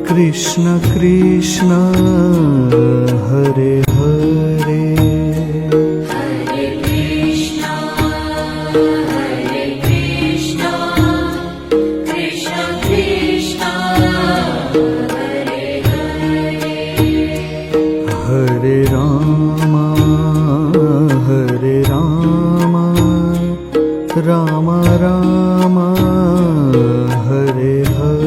Krishna Krishna Hare Hare Hare Ram Ram Ram Hare Hare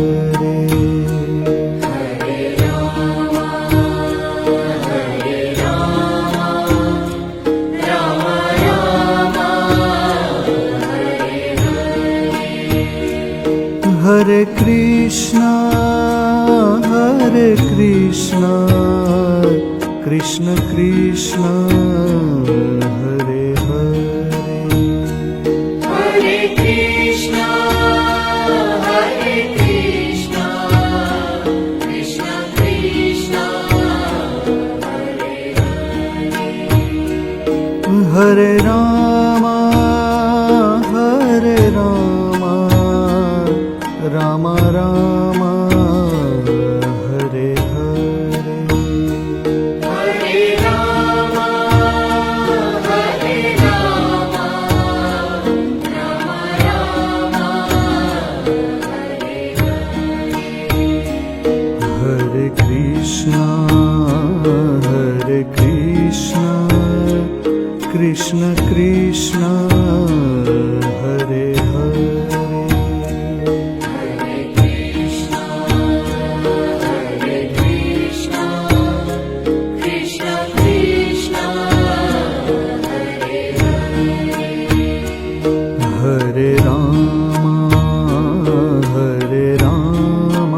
Hare Krishna Krishna Krishna Hare Hare Hare Krishna Krishna Krishna Hare Hare Hare Ram Ram Ram Hare Hare Hare Ram Ram Ram Hare Hare Krishna Krishna Krishna Hare Hare Hare Ram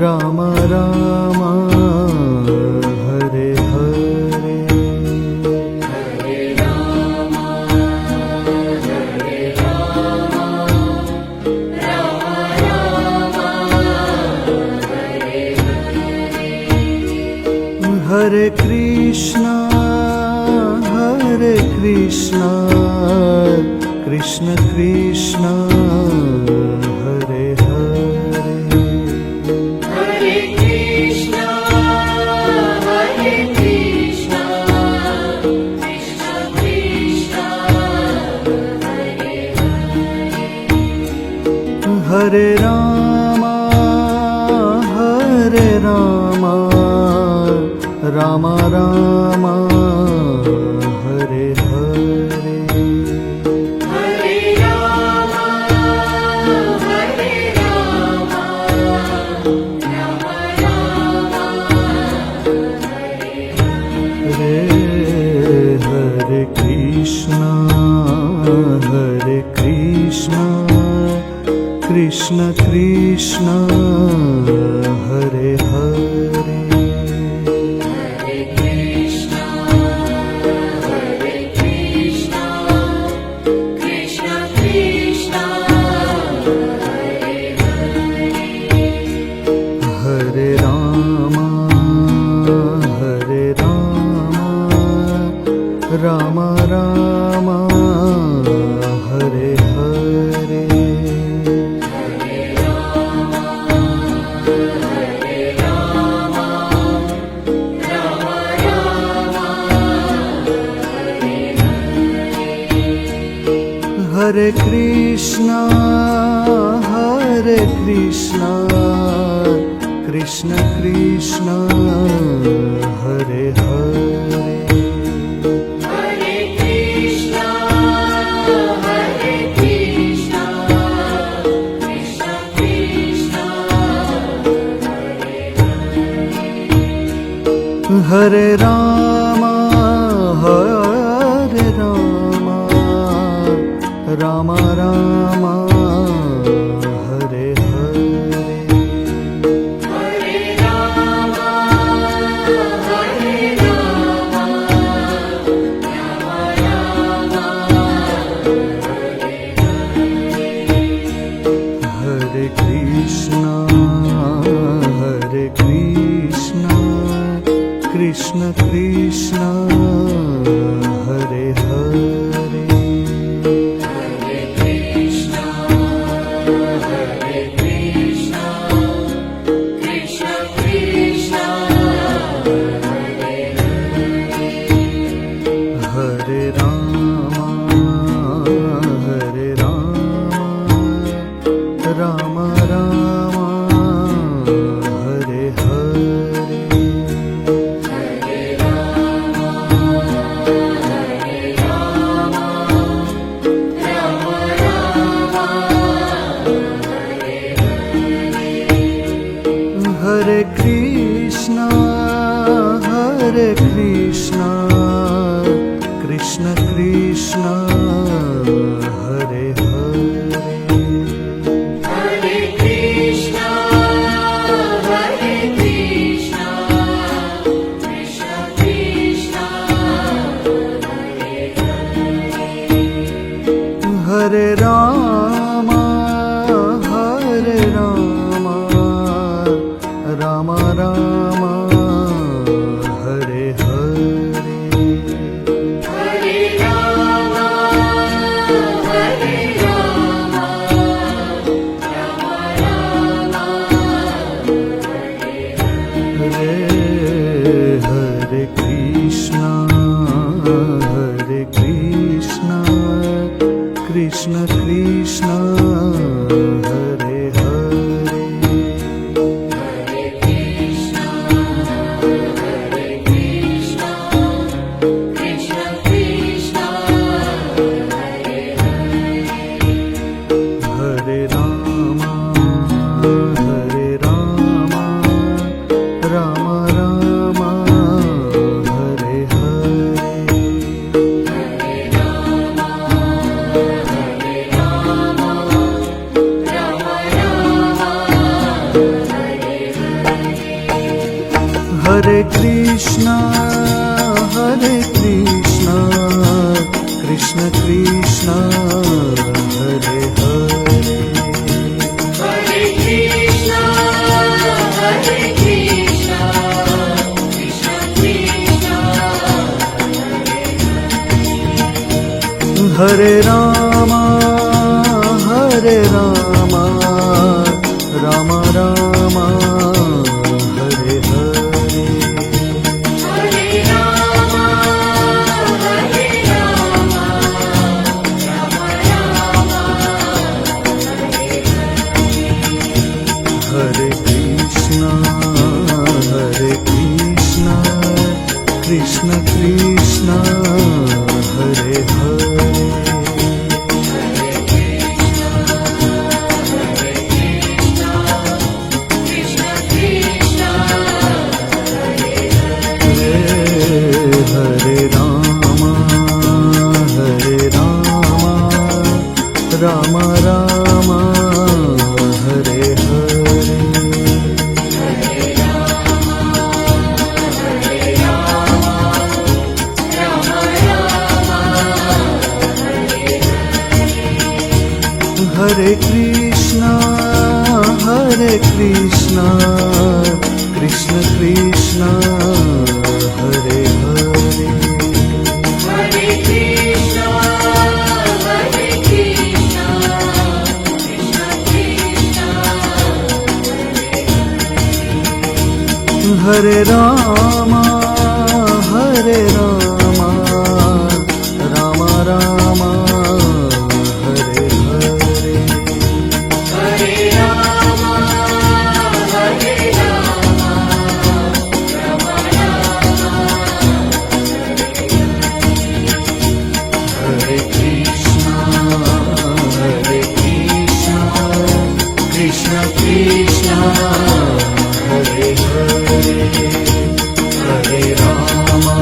Ram Ram Hare Hare Hare Krishna Krishna Krishna Hare Hare Hare Krishna Krishna Krishna Hare Hare Ram Ram Ram Hare Hare Hare Ram Ram Hare Hare Hare Krishna Krishna Krishna Hare Hare Hare Ram Ram Ram Hare Hare Hare Krishna Krishna Krishna Hare Hare Hare Krishna Krishna Krishna Hare Ram Ram Ram Hare Hare Hare Ram Hare Krishna Krishna Krishna Hare Hare Hare Krishna, Krishna Krishna, Hare Hare. Hare Krishna, Krishna Krishna, Hare Hare. Hare Rama, Rama Rama, Hare Hare. Hare Rama, Rama Rama, Hare Hare Krishna, Krishna Krishna, Hare Hare. Hare Krishna, Krishna Krishna, Hare Hare. Hare Rama, Rama Rama, Hare Hare. Hare Krishna, Krishna Krishna, Hare Hare. Hare Krishna, Krishna Krishna, Hare Rama, Rama Rama, Hare Hare. Hare Rama, Rama Rama, Hare Krishna, Krishna Krishna, Hare Hare. Krishna Krishna, Hare Rama, Rama Rama, Hare Hare. Hare Krishna, Krishna Krishna, Hare Hare. Hare Krishna, Krishna Krishna, Hare Rama, Rama Rama, Hare Hare. Hare Rama, Rama Rama, Hare Krishna, Krishna Krishna, Hare Hare. Hare Rama,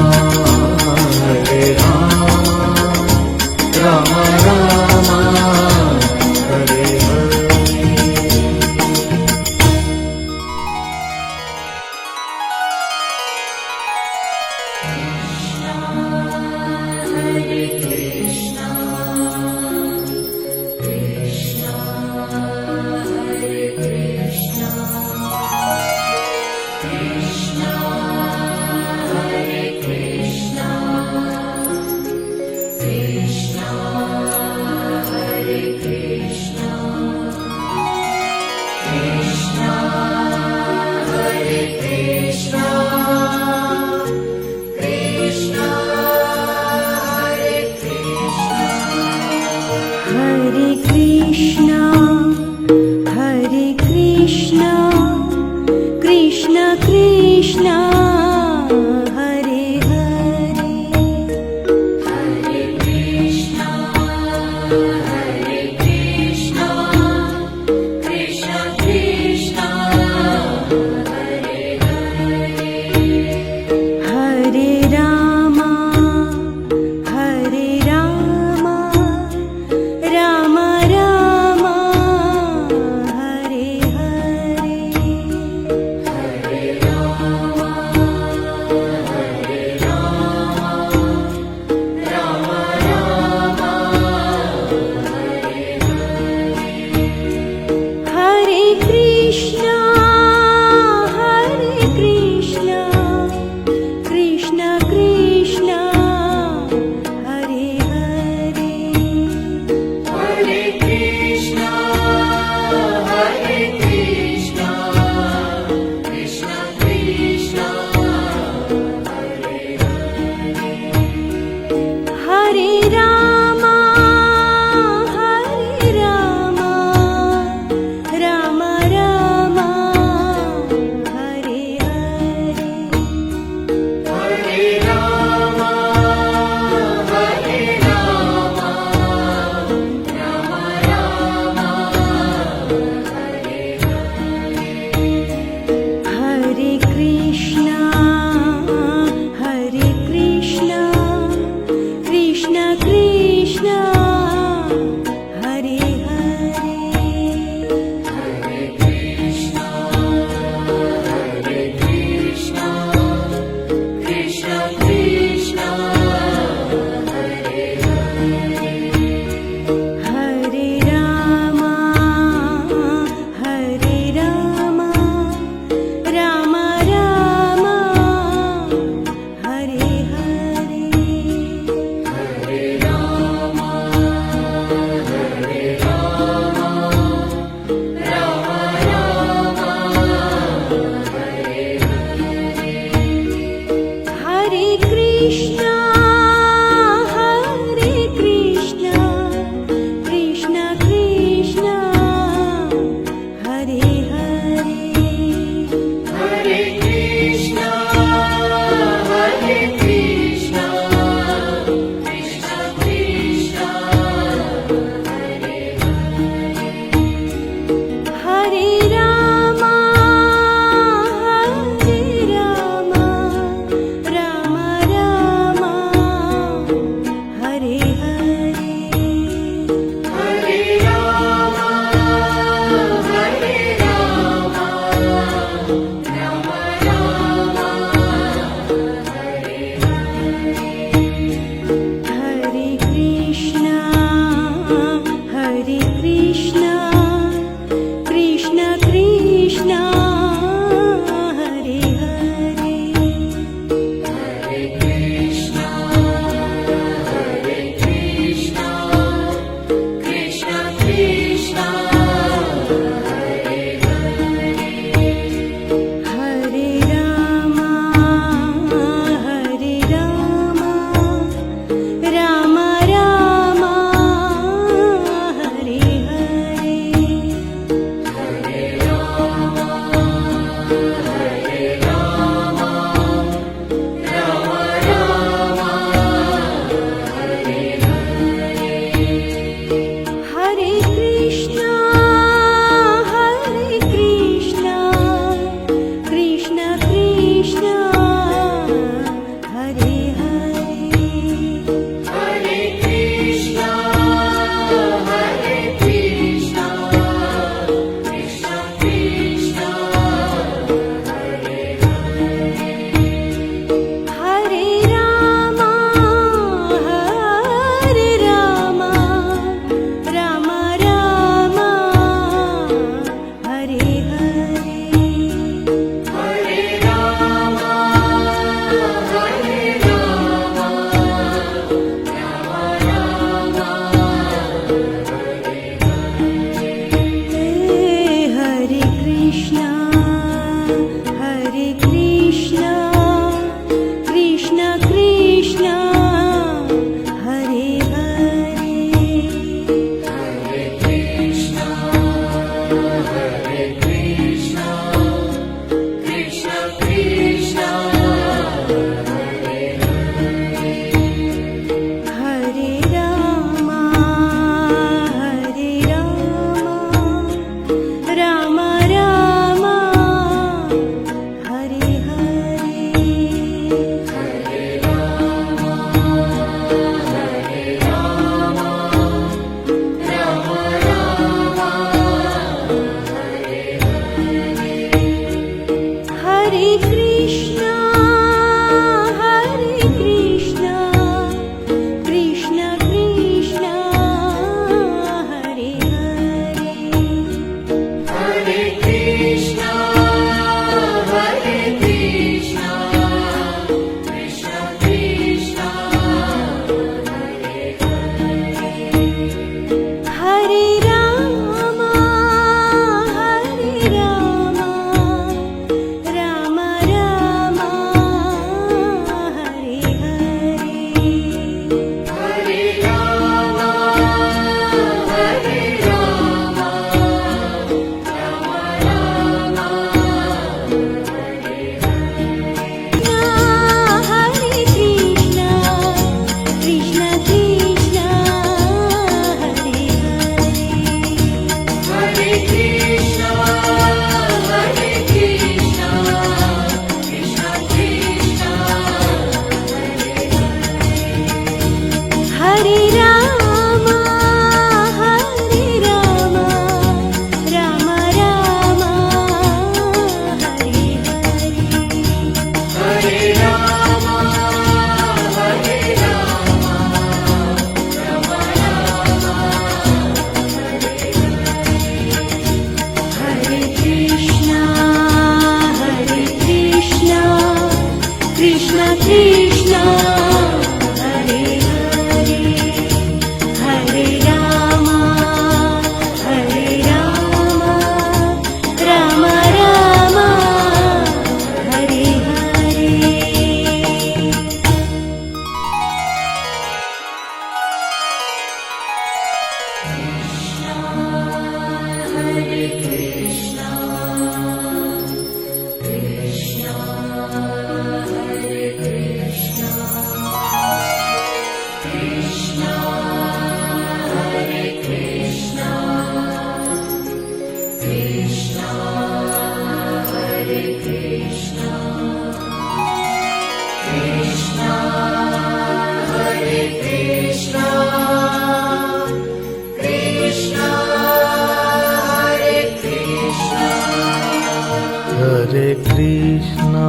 Hare Krishna,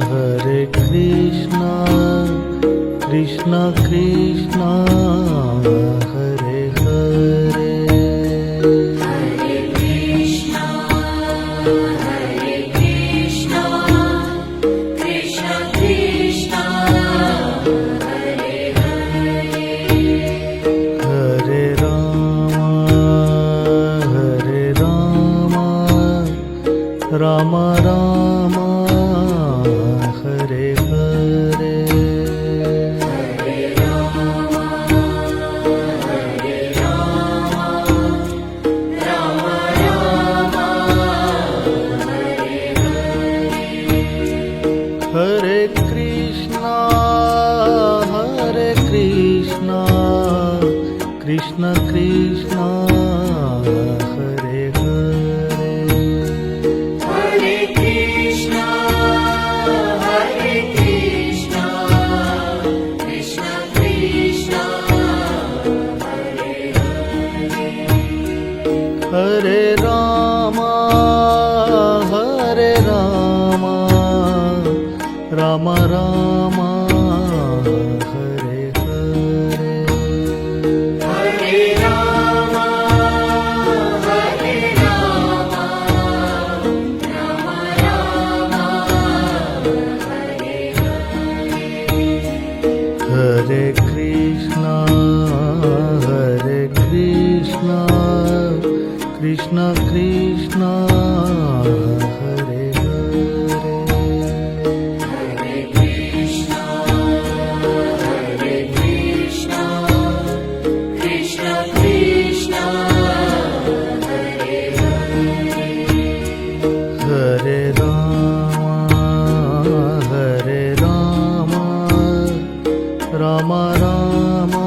Hare Krishna, Krishna Krishna, Hare Hare. Hare Krishna, Hare Krishna, Krishna Krishna, Hare Hare. Hare Rama, Hare Rama, Rama Rama, Hare Hare. Hare Rama, Hare Rama, Rama Rama, Hare Hare. Hare Krishna, Hare Krishna, Krishna Krishna, Hare Hare. Hare Krishna, Hare Krishna, Krishna Krishna, Hare Hare. Hare Rama, Hare Rama, Rama Rama, Hare Hare. Hare Rama, Hare Rama, Rama Rama, Hare Hare. Hare Krishna, Hare Krishna, Krishna Krishna, Hare Hare. Hare Krishna, Hare Krishna, Krishna Krishna, Hare Hare. Hare Rama, Hare Rama, Rama Rama,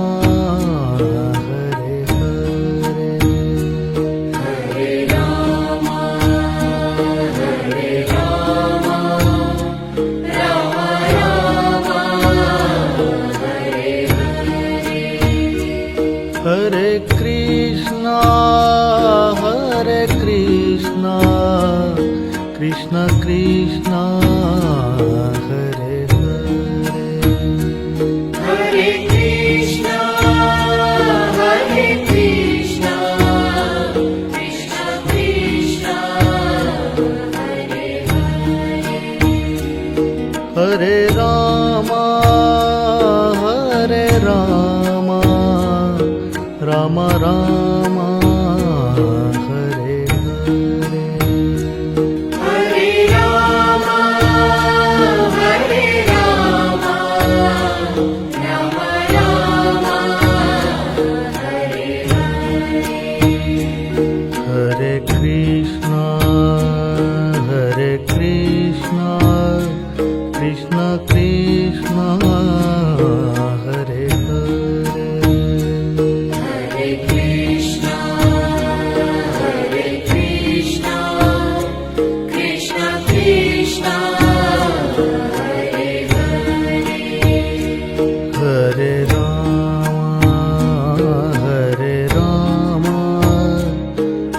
Hare Hare. Hare Rama, Hare Rama, Rama Rama, Hare Hare. Hare Krishna, Hare Krishna, Krishna Krishna, Hare Hare. Hare Krishna, Hare Krishna, Krishna Krishna, Hare Hare. Hare Rama, Hare Rama, Rama Rama, Hare Hare. Hare Rama, Hare Rama, Rama Rama, Hare Hare. Hare Krishna, Hare Krishna, Krishna Krishna, Hare Hare. Hare Krishna, Hare Krishna, Krishna Krishna, Hare Hare. Hare Rama, Hare Rama,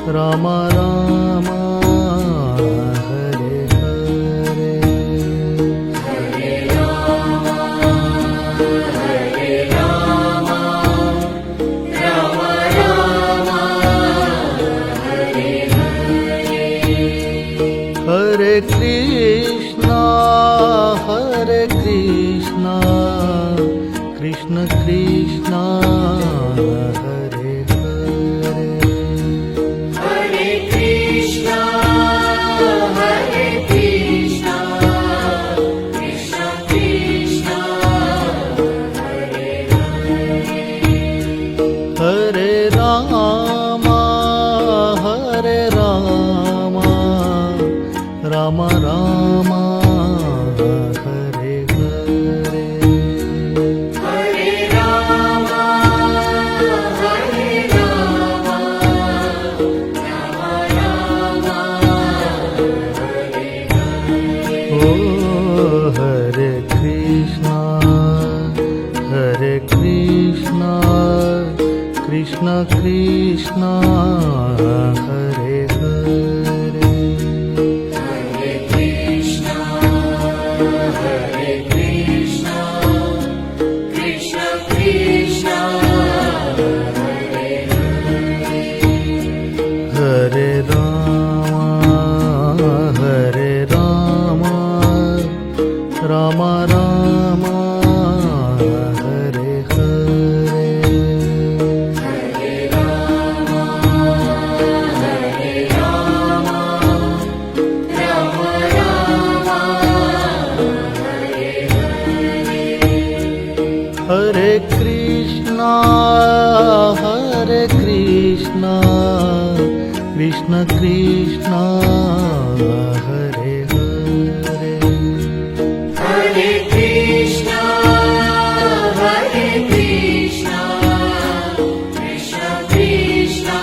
Rama Rama, Hare Hare. Hare Rama, Hare Rama, Rama Rama, Hare Hare. Hare Krishna, Hare Krishna, Krishna Krishna, Hare Hare. Hare Krishna, Hare Krishna, Krishna Krishna, Hare Hare. Hare Rama, Hare Rama, Rama Rama, Hare Hare. Hare Rama, Hare Rama, Rama Rama, Hare Krishna Hare Hare Hare Krishna, Hare Krishna, Krishna Krishna, Hare Hare. Hare Ram Ram Ram Hare Hare Hare Rama, Hare Rama, Rama Rama, Hare Hare. Hare Krishna Krishna Krishna Hare Hare Hare Krishna, Hare Krishna, Krishna Krishna,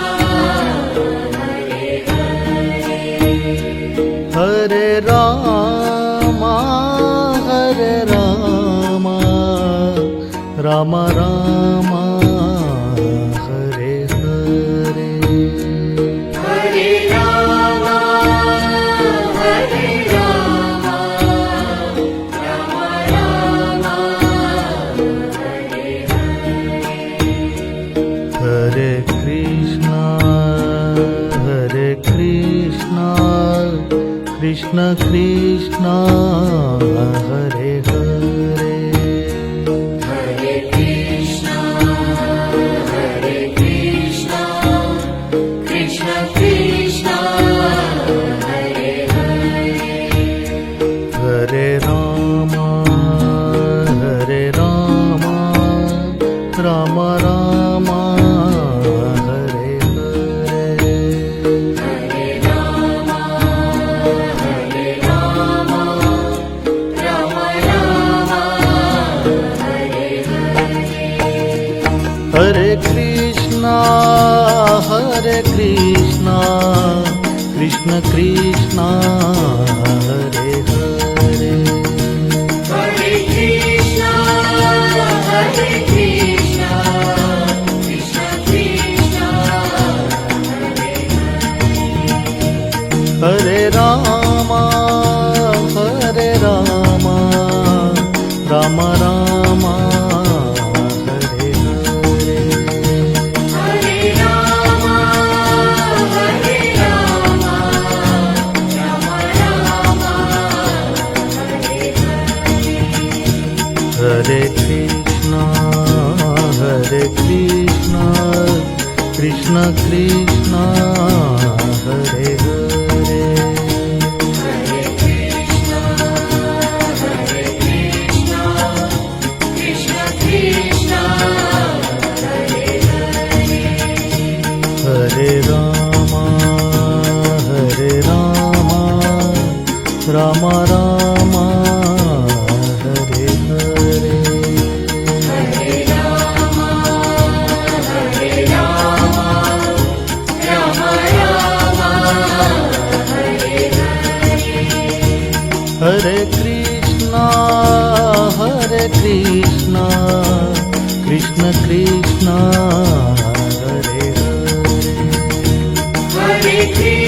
Hare Hare. Hare Ram Ram Ram Hare Hare Hare Rama, Hare Rama, Rama Rama, Hare Hare. Hare Krishna Krishna Krishna Hare Hare Hare Krishna, Hare Krishna, Krishna Krishna, Hare Hare. Hare Ram Ram Ram Hare Hare Hare Rama, Hare Rama, Rama Rama, Hare Hare. Hare Krishna Krishna Krishna Hare Hare Hare Krishna, Hare Krishna, Krishna Krishna, Hare Hare. Hare Ram Ram Ram Hare Hare Hare Rama, Hare Rama, Rama Rama, Hare Hare. Hare Krishna Krishna Krishna Hare Hare Hare Krishna, Hare Krishna, Krishna Krishna, Hare Hare. Hare Ram Ram Ram Hare Hare Hare Rama, Hare Rama, Rama Rama, Hare Hare. Hare Krishna Krishna Krishna Hare Hare Hare Krishna,